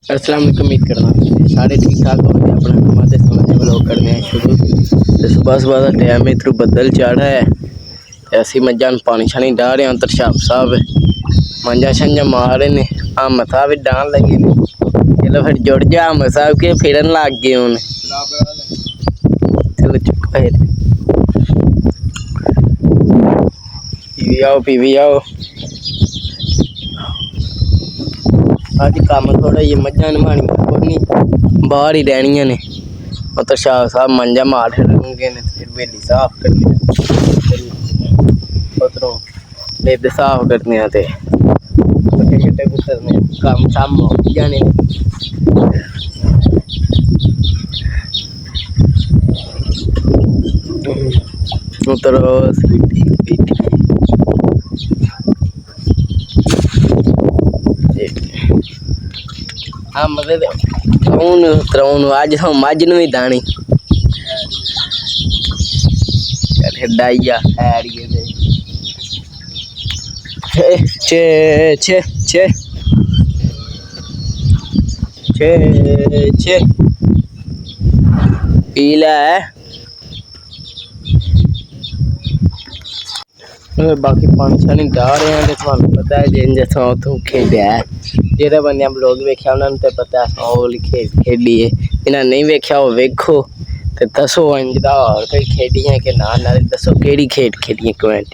अस्सलाम वालेकुम। उम्मीद करना सारे ठीक ठाक हो गए। अपना नवा ते समझ ब्लॉग करने हैं शुरू। तो सुबह सुबह का टाइम है, इधरों बदल चढ़ा है ते असी मझां नूं पानी शानी डाह रहे हैं। तरशाब साहब मंझां शंझां मार रहे ने, अहमद साहब भी डाहन लगे ने। चलो फिर जुड़ जा अहमद साहब के फिरन लग गए हुण। चलो चुप फिर पीवी आओ। अज कम थोड़ा जी मझां नवानी कोई नहीं, बाहर ही रहनियां ने। तो शाह साहब मंजा मार छड़नगे ने, फिर बेली साफ करनी, उधरों लिद साफ करने ते पट्टे शट्टे कुतरने, कम शम हो जाने। उतरो मतलब त्रौन अज तो मझ नूं भी दानी डाइया हैरिए छे छे छे छे छे पी लै। बाकी पानी शानी डाह रहे हैं। थानू पता है जिन जित्थों उत्थों खेढिया है, जेह्ड़े बंदे ब्लॉग वेख्या उन्होंने तो पता है ओह् खेडी है। जिन्हें नहीं वेख्या वो वेखो ते दसो इंज दा होर कोई खेडी है कि ना, नाले दसो केड़ी खेड खेडी कमेंट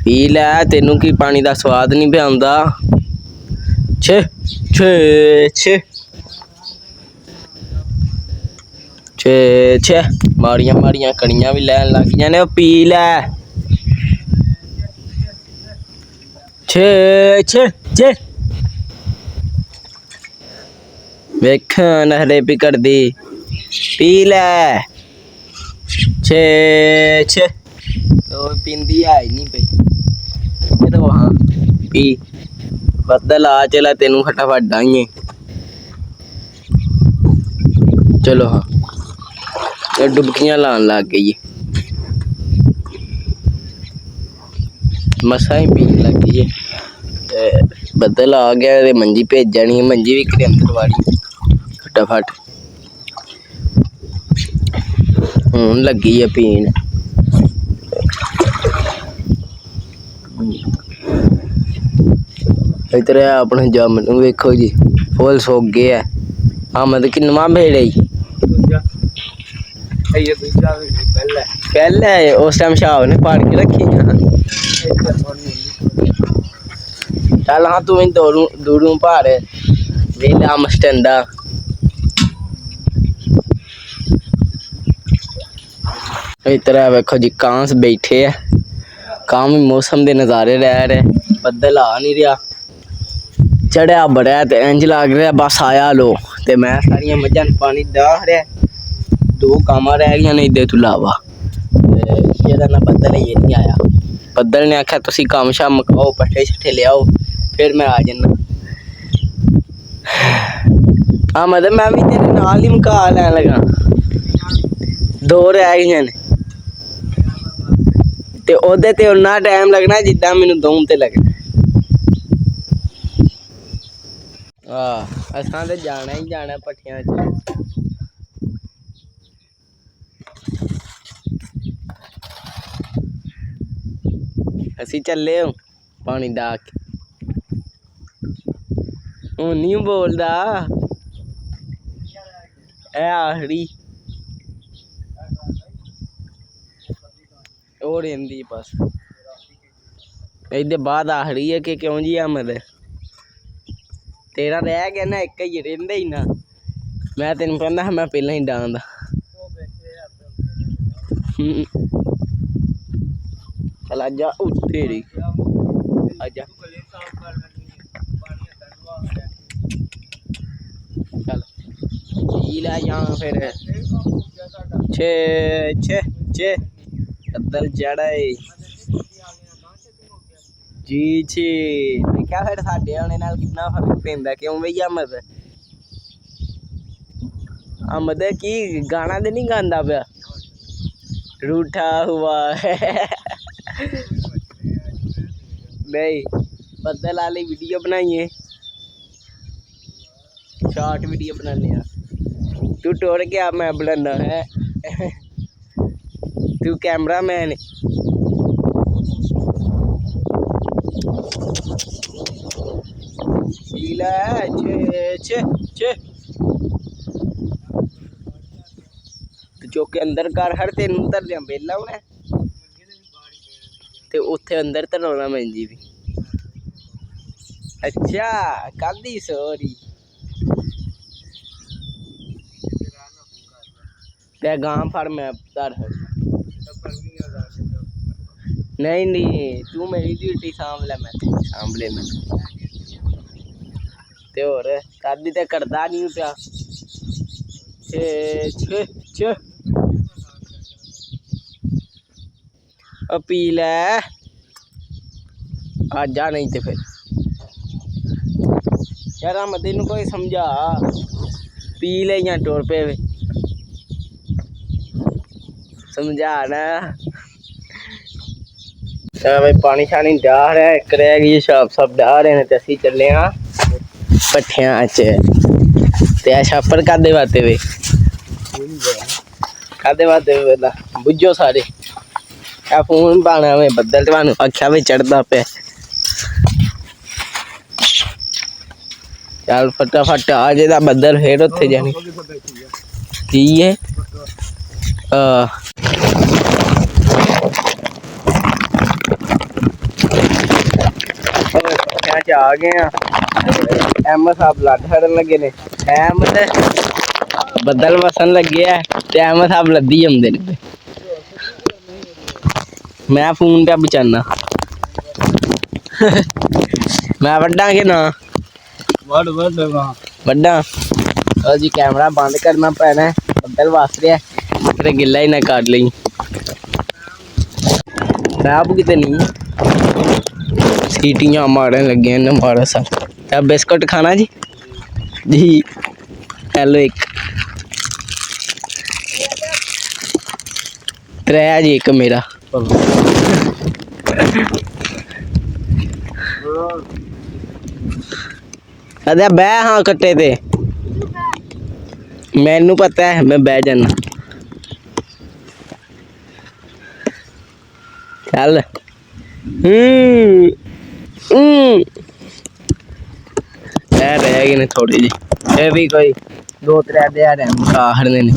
पी लै। तेनू की पानी दा स्वाद नहीं पे आंदा। छे छे छे छे छे माड़ियां माड़ियां कड़ियां भी लैन लग गईयां ने। पी लै छे छे छे वेख नखरे भी करदी। पी लै छे छे तो पींदी है ही नहीं पई। तो हाँ पी बदल आ चला तेनू फटाफट डाइए। चलो हाँ डुबकियां लान लग गई, मसा ही पीन लग गई है। बदल आ गया ते मंजी भेजनी, मंजी भी घरे अंदर वाड़ी फटाफट हूं लगी है पीन। इधर अपने जामन वेखो जी फुल सुक गए है। आमद किन्नवा भेड़े पहले उस टाइम शाह ने पाड़ के रखी। चल हाँ तू दूरों भार वेला मस्टंडा। इधर वेखो जी कांस बैठे है, काम मौसम के नज़ारे रह रहे। बदल आ नहीं रहा, चढ़िया बड़ा ते इंज लग रहा बस आया लो। ते मैं सारिया मझां पानी डाह रहा, दो कामां रह गई ने इदे तो इलावा। एह्दा ना बदल ये नहीं आया। बदल ने आख्या तुसी कम्म शम्म मुकाओ, पट्ठे शट्ठे लियाओ, फिर मैं आ जाना। हाँ मतलब मैं भी तेरे नाल ही मुका लैन लगा, दो रह गई ने ते ओहदे ते उन्ना टाइम लगना जिद्दां मैनू दऊं ते लगना। असां ते जाना ही जाना पट्ठियां च। असी चले हूं पानी डाह के। हूं नहीं बोलदा ए आखरी और रहिंदी बस इहदे बाद आखरी है कि क्यों जी अहमद तेरा रह गया ना, एक ही रहिंदा ही ना। मैं तेन कहना मैं पहला ही डांदा। चल आजा तेरी आजा चल पी लै या फिर छे छे छे बदल चढ़ा जी जी। मैं क्या फिर साडे आने नाल कितना फर्क पैंदा क्यों भैया। अहमद की गाना तो नहीं गांदा पिया, रूठा हुआ है नहीं बदल वाली वीडियो बनाइए, शॉर्ट वीडियो बनाने। तू टुर गया, मैं बनाना है। तू कैमरा मैन। चौके अंदर कर हर तेन उतर दिया बेला उन्हें ते उत्थे अंदर धरना मैं जी भी। अच्छा कादी सॉरी ते गांव फड़ मैं धर नहीं नहीं तू मेरी ड्यूटी सांभ ले, मैं सांभ ले मैं ते और कादी ते करदा नहीं पिया। छे छे छे पी लै आ जा, नहीं तो फिर यार मैं तेन कोई समझा, पी ले या टुर पे समझा ना। भाई पानी शानी डाह रहा है, एक रह गई शॉप सब डाह रहे हैं तो असी चले हाँ पट्ठिया ते छापर कादे वाते वे कादे वाते वे बुझो सारे आ फोन पाना में बदल तुहानू आख्या में चढ़दा पे। चल फटाफट आ जेदा बदल फिर उत्थे जानी की है। आ गए अहमद साहब लड़ खड़न लगे ने, अहमद बदल वसन लगे है ते अहमद साहब लद्दी आंदे ने। मैं फोन पे बचाना। मैं वड्डा के ना वड्डा जी कैमरा बंद करना पैना, बदल वस रहा तेरे गिला ही ना काट ली। खराब कितने नहीं सीटियां मारने लगे ने मारा सा। क्या बिस्कुट खाना जी जी हेलो एक त्रै जी एक मेरा अरे बह हाँ कट्टे ते मैनू पता है मैं बह जाना। चल रह गए ने थोड़ी जी, ये भी कोई 2-3 दिहाड़े आखड़ने ने।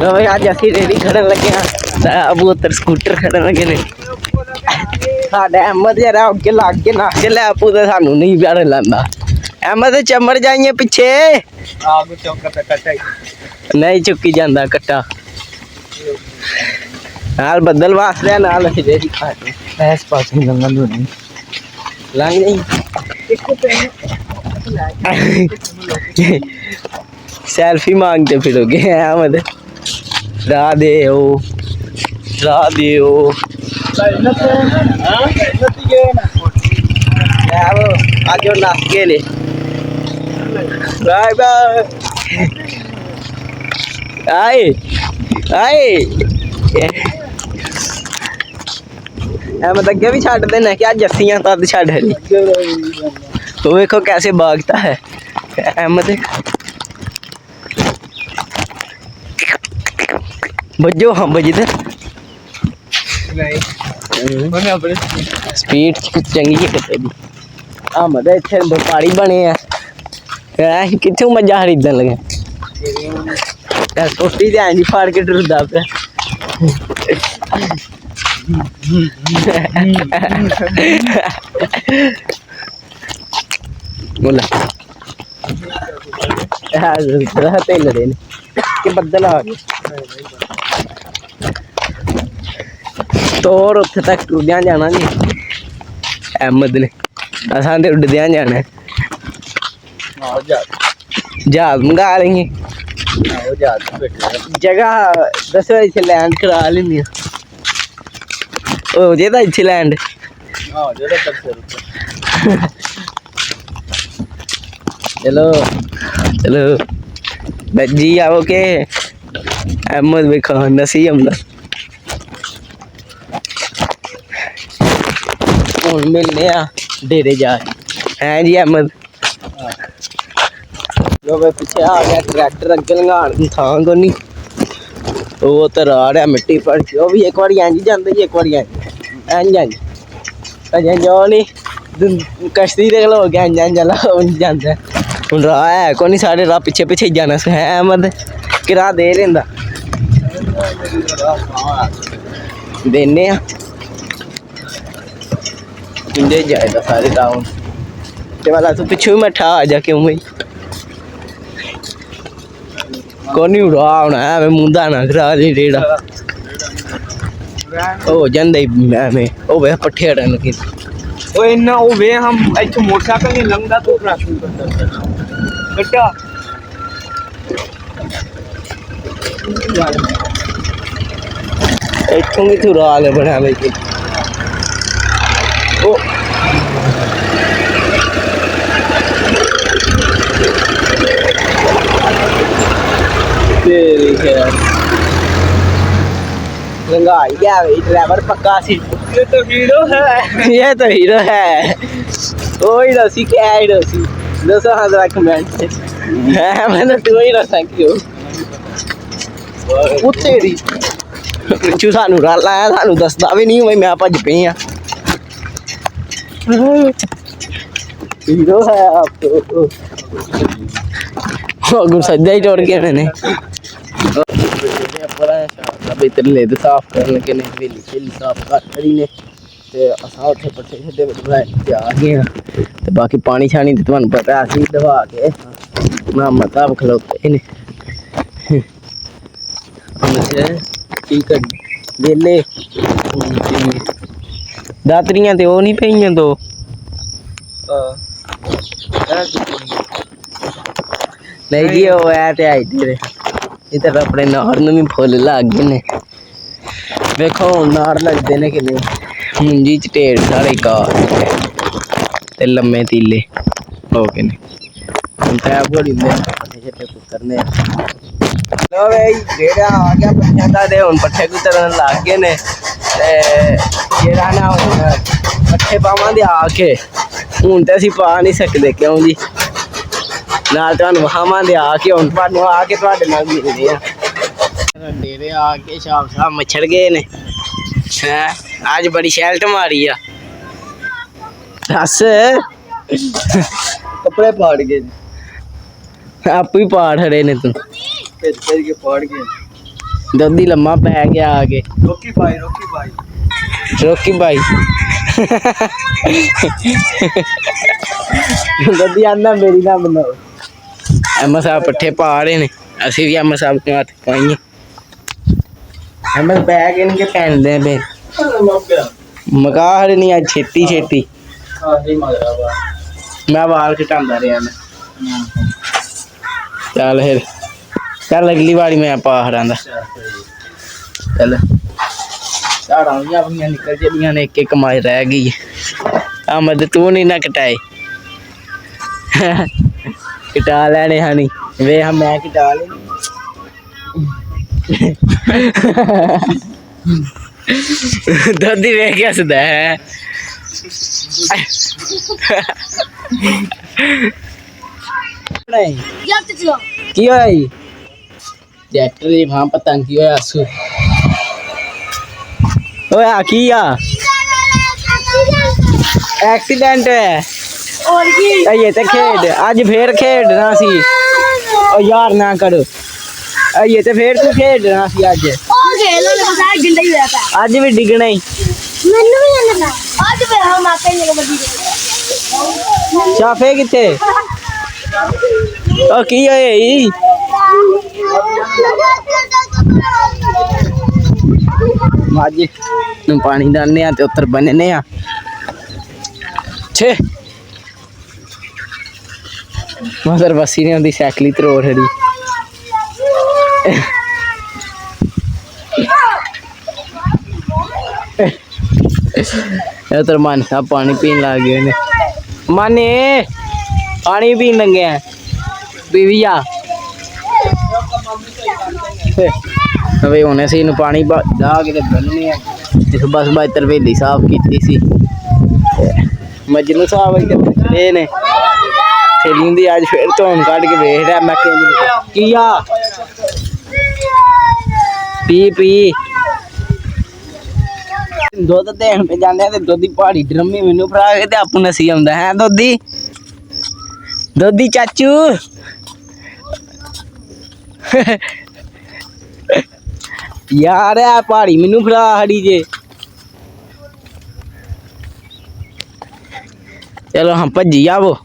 भाई आज असी रेडी खड़न लगे कबूतर स्कूटर खड़न लगे ने। साडे अहमद जरा अगे लग के नक के लै पू ते सानू नहीं प्यारे लांदा। अहमद चमड़ जाइए पिछे नहीं चुकी जांदा कट्टा नाल बदल वास रहा नाल रेडी खाते इस पास नहीं लंघन दो नहीं लंघ नहीं सेल्फी मांगते फिरोगे अहमद। राह दे आज नस के ले बाय बाय आए आए अहमद अगे भी छड़ देना क्या जस्सियां तद छड़ तो देखो कैसे भागता है अहमद। बजो हाँ बजते स्पीड चंगी है कितने भी अहमद इतने व्यापारी बने हैं कितों मजा खरीदन लगे टोटी तो ऐं जी फाड़ के डरदा पे बोला तेल लड़े ने कि बदल आ गए ਤੋਰ ਉੱਥੇ ਤੱਕ ਟੁਰਦਿਆਂ ਜਾਣਾ ਜੀ ਅਹਿਮਦ ਨੇ ਅਸਾਂ ਤੇ ਉੱਡਦਿਆਂ ਜਾਣਾ जहाज मंगा लेंगे जगह दसो इत्थे लैंड करा लेनी हो जेदा इत्थे लैंड चलो चलो बजी आओ के अहमद भाई खान नसी हमला हुण मिलने आ डेरे जा हैं जी अहमद लो भाई पीछे आ गया ट्रैक्टर अगे लंघाण थां को नहीं वो तो आ रहा मिट्टी पर वो भी एक बार इंज जाते जी एक बार इंज अजे जो नहीं कश्ती दे खलो गया इंज चला जाता हूँ राह है को नहीं साढ़े राह पिछे पिछे जाना है अहमद किराया दे लेंदा देने इंजे जाएगा सारे राउंड ते वाला तू पिछू में ठा आ जा क्यों भाई कोनी उड़ा होना है मुंडा ना करा दे रेड़ा ओ जंदे मैं ओ वे पट्ठे अड़न के ओ इन्ना ओ वे हम इथे मोटरसाइकिल नहीं लंघदा तो क्रॉसिंग करता बेटा इथों भी तू राल बना भाई ओ लंगाई गया भाई ड्राइवर पक्का सी ये तो हीरो है वही रसी क्या हीरो सी दसो हाँ जरा कमेंट मैंने तू ही रसा क्यों तेरी पिछू सानू रल आया सानू दसदा भी नहीं भाई मैं भज पे हाँ हीरो है आप तो अगू सज्जा ही तोड़ के मैंने तरले तो साफ कर लगे ने वेली वेली साफ कर खड़ी ने ते असां उत्थे पट्ठे छड्डे बनाए आ गए हैं ते बाकी पानी छानी ते तुहानू पता है असीं दवा के ना मता खलोते ने हमसे ठीक है वेले दातरियां ते ओ नहीं पईयां दो नहीं जी वो है ते आई तेरे इधर अपने नार में भी फुल लग गए ने देखो नार लगते ने कि नहीं मुंजी च ढेर सारे घाह ते लम्मे तीले हो गए ने पैप घोड़ी दे पट्ठे छट्टे कुतरने लो भाई जेड़ा आ गया पट्ठे दा ते हुण पट्ठे कुतरन लग गए ने ते जेड़ा ना हुण पट्ठे पावांगे आके हुण ते असीं पा नहीं सकदे क्यों जी नाल तुहानू वहावांगे आके हुण तुहानू आके तुहाडे नाल मिलदे आ डेरे आके शाम शाम मच्छर गए ने हैं अज बड़ी शैल्ट मारी आ दस कपड़े पाड़ गए आप ही पाड़ खड़े ने तू के पाड़ गए दद्दी लम्मा पै गया आके रोकी भाई दद्दी आंदा मेरी ना बनाओ अम्मा साहब पट्ठे पा रहे ने असी भी अम्मा साहब के हाथ पाइए अम्मा बैग इनके पहन दे बे मका हरे नहीं आज छेती छेती मैं बाल कटांदा रहा मैं चल फिर चल अगली बारी मैं पा हरांदा चल झाड़ा भी निकल चलिया ने एक कमाई रह गई अमद तू नहीं ना कटाए कटा लेने हनी वे हम मैं कटा ले दर्दी वे क्या सुधा है की होई ट्रैक्टर दी वहां पतंग की होया आसू ओए की आ एक्सीडेंट है और की ये ते खेड आज फिर खेडना सी ओ यार ना करो ये ते फिर तू खेडना सी आज ओ खेल ले बता गिंडा ही होया था आज भी डिगना ही मैनू भी ना आज फिर हम आते हैं कबड्डी शाफे किथे ओ की होई ਮੱਝ ਨੂੰ ਪਾਣੀ ਦਾਨੇ ਆ ਤੇ ਉੱਤਰ ਬੰਨਨੇ ਆ ਛੇ ਮਗਰ ਵਸੀ ਨੇ ਉਹਦੀ ਸਾਈਕਲੀ ਤਰੋੜ ਹੜੀ ਇਹ ਤਾਂ ਮਨ ਸਾਹਿਬ ਪਾਣੀ ਪੀਣ ਲੱਗ ਗਏ ਨੇ ਮਾਨੇ ਪਾਣੀ ਪੀਣ ਲੱਗੇ ਆ ਪੀਵੀ ਜਾ ਵੇ ਉਹਨੇ ਸੀ ਨੂੰ ਪਾਣੀ ਡਾ ਕੇ ਤੇ ਬੰਨਣੇ ਆ ਇਸ ਬਸ ਬਾਈ ਤਰਵੇਲੀ ਸਾਫ ਕੀਤੀ ਸੀ ਮਜਨੂ ਸਾਹਿਬ ਇੱਥੇ ਪੁੱਛਦੇ ਨੇ ਥੇਲੀ ਦੀ ਅੱਜ ਫਿਰ ਧੋਣ ਕੱਢ ਕੇ ਵੇਖ ਰਿਹਾ ਮੈਂ ਕੀ ਆ ਪੀ ਪੀ ਦੁੱਧ ਦੇਣ ਪੇ ਜਾਂਦੇ ਤੇ ਦੁੱਧ ਦੀ ਪਹਾੜੀ ਡਰਮੀ ਮੈਨੂੰ ਫੜਾ ਕੇ ਤੇ ਆਪੂ ਨਸੀ ਆਉਂਦਾ ਹੈ ਦੋਦੀ ਚਾਚੂ ਯਾਰ ਆ ਪਹਾੜੀ ਮੈਨੂੰ ਫੜਾ ਹੜੀ ਜੇ ਚਲੋ ਹਾਂ ਭੱਜੀ ਆਵੋ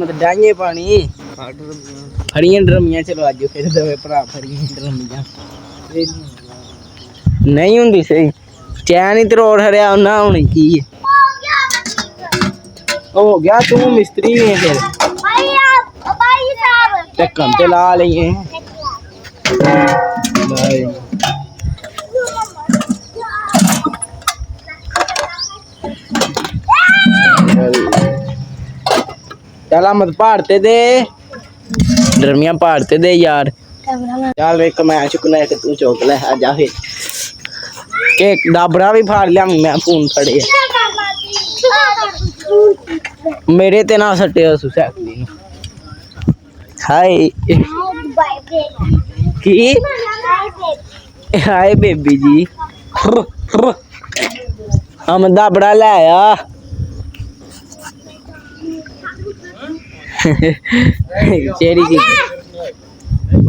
ਮਤ ਡਾਈਏ ਪਾਣੀ ਫੜੀਆਂ ਡਰਮੀਆਂ ਚਲੋ ਅੱਜ ਫਿਰ ਦਵੇ ਭਰਾ ਫੜੀਆਂ ਡਰਮੀਆਂ ਨਹੀਂ ਹੁੰਦੀ ਸਹੀ ਚੈਨ ਹੀ ਤਰੋੜ ਹਰਿਆ ਉਹਨਾਂ ਹੁਣ ਕੀ ਹੋ ਗਿਆ ਤੂੰ ਮਿਸਤਰੀ ਹੈ ਫਿਰ ਢੱਕਣ ਤੇ ਲਾ ਲਈਏ चला मत पहाड़ते दे डरमिया पहाड़ते दे यार चल एक मैं चुकना है तू चौक ले आ जा फिर एक डाबरा भी फाड़ लिया मैं फोन फड़े मेरे ते ना सटे साइकिल हाय की हाय बेबी जी हम दाबड़ा ले आया चेरी की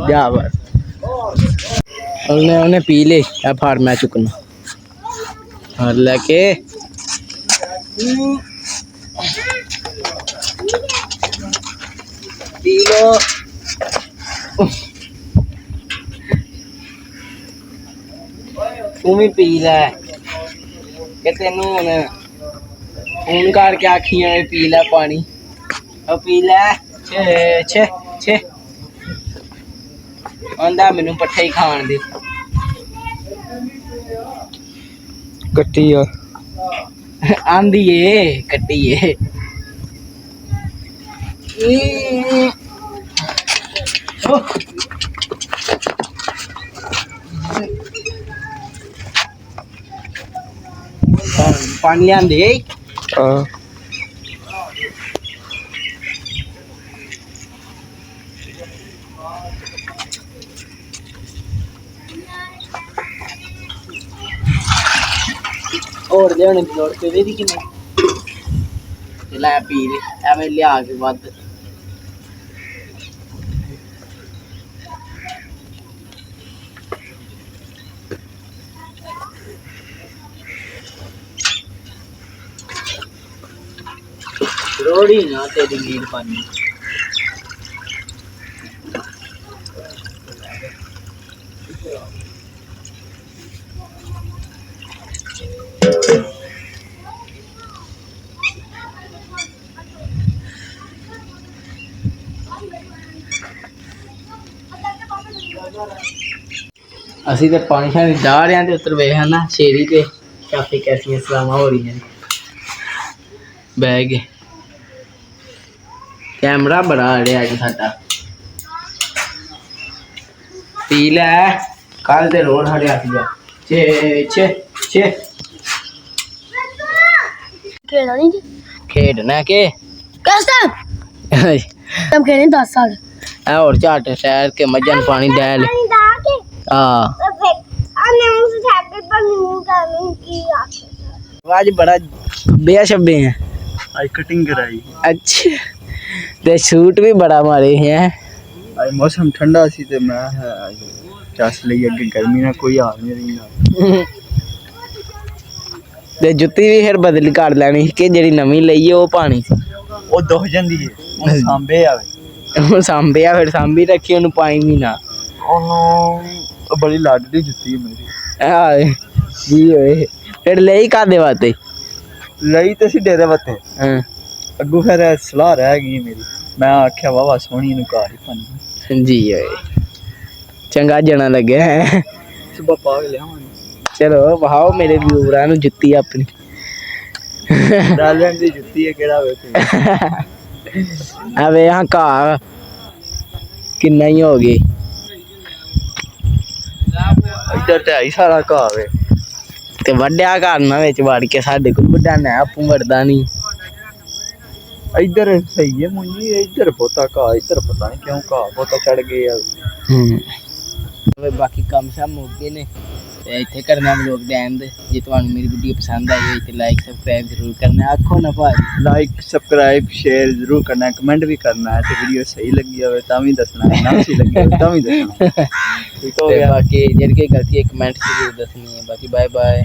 जा बस उन्हें पी ले फाड़ मैं चुकना और लेके पी लो तू भी पी ले कि तेन फोन करके आखियां पी ले पानी पी ले छे छे छे आंदा मैनू पट्ठे ही खान दे कट्टी आंदी है कट्टी है पानी लियांदे और लियाने की लोड़ पे दी कि नहीं लै पी ले एवें लिया के वध रोड़ी ना तेरी नीर पानी असी तो पानी शानी जा रहे हैं उतर वे है ना शेरी पे काफी कैसी सलामा हो रही हैं बह गए कैमरा बड़ा अड़े अज साडा पी लै कल ते रोड हड़िया सीगा छे छे छे खेडना के तब खेलने 10 साल और झट शहर के मजन पानी डैल आज बड़ा बेया शब्बे हैं आज कटिंग कराई अच्छा ते सूट भी बड़ा मारे हैं आज मौसम ठंडा सी ते मैं चस लई अगे गर्मी ना कोई हाल नहीं रही ते जुत्ती भी फिर बदली कर लेनी कि जेड़ी नवी लईए वो पानी सी वो दुख जांदी है वो सांबे आवे सांबे आ फिर सांभी रखी ओनू पाई भी ना बड़ी लाडली जुत्ती है मेरी ਜੀ ਓਏ ਫਿਰ ਲਈ ਕਾਦੇ ਵਾਤੇ ਲਈ ਤੇ ਸੀ ਡੇਰੇ ਵੱਤੇ ਹਾਂ ਅੱਗੋਂ ਫਿਰ ਸਲਾਹ ਰਹਿ ਗਈ ਮੇਰੀ ਮੈਂ ਆਖਿਆ ਵਾਵਾ ਸੋਹਣੀ ਨੂੰ ਘਰ ਹੀ ਪਾਣੀ ਜੀ ਓਏ ਚੰਗਾ ਜਣਾ ਲੱਗਿਆ ਹੈ। ਸੁਬਾ ਪਾ ਕੇ ਲਿਆਵਾਂਗੇ ਚਲੋ ਵਹਾਓ ਮੇਰੇ ਵਿਊਰਾਂ ਨੂੰ ਜੁੱਤੀ ਆਪਣੀ ਡਾਲਿਆਂ ਦੀ ਜੁੱਤੀ ਹੈ ਕਿਹੜਾ ਵੇਖ ਅਵੇ ਹਾਂ ਘਾਹ ਕਿੰਨਾ ਹੀ ਹੋ ਗਏ ਇੱਧਰ ਤੇ ਆਈ ਸਾਰਾ ਘਾਹ ਵੇ ਤੇ ਵੱਡਿਆ ਘਰ ਨਾ ਵਿੱਚ ਵੜ ਕੇ ਸਾਡੇ ਕੋਲ ਵੱਡਾ ਨਾ ਆਪੂ ਵੜਦਾ ਨਹੀਂ ਇੱਧਰ ਸਹੀ ਹੈ ਮੁੰਜੀ ਇੱਧਰ ਬਹੁਤਾ ਘਾਹ ਇੱਧਰ ਪਤਾ ਨਹੀਂ ਕਿਉਂ ਘਾਹ ਬਹੁਤਾ ਚੜ ਗਏ ਆ ਬਾਕੀ ਕੰਮ ਸ਼ਾਮ ਹੋ ਗਏ ਨੇ ਤੇ ਇੱਥੇ ਕਰਨਾ ਵਲੋਗ ਦੇ ਐਂਡ ਜੇ ਤੁਹਾਨੂੰ ਮੇਰੀ ਵੀਡੀਓ ਪਸੰਦ ਆਈ ਤੇ ਲਾਈਕ ਸਬਸਕ੍ਰਾਈਬ ਜ਼ਰੂਰ ਕਰਨਾ ਆਖੋ ਨਾ ਭਾਜੀ ਲਾਈਕ ਸਬਸਕ੍ਰਾਈਬ ਸ਼ੇਅਰ ਜ਼ਰੂਰ ਕਰਨਾ ਕਮੈਂਟ ਵੀ ਕਰਨਾ ਹੈ ਤੇ ਵੀਡੀਓ ਸਹੀ ਲੱਗੀ ਹੋਵੇ ਤਾਂ ਵੀ ਦੱਸਣਾ ਹੈ ਨਾ ਸਹੀ ਲੱਗੀ ਹੋਵੇ ਤਾਂ ਵੀ ਦੱਸਣਾ ਠੀਕ ਹੋ ਤੇ ਗਿਆ ਬਾਕੀ ਜਿਹੜੀ ਕੋਈ ਗਲਤੀ ਹੈ ਕਮੈਂਟ ਜ਼ਰੂਰ ਦੱਸਣੀ ਹੈ ਬਾਕੀ ਬਾਏ ਬਾਏ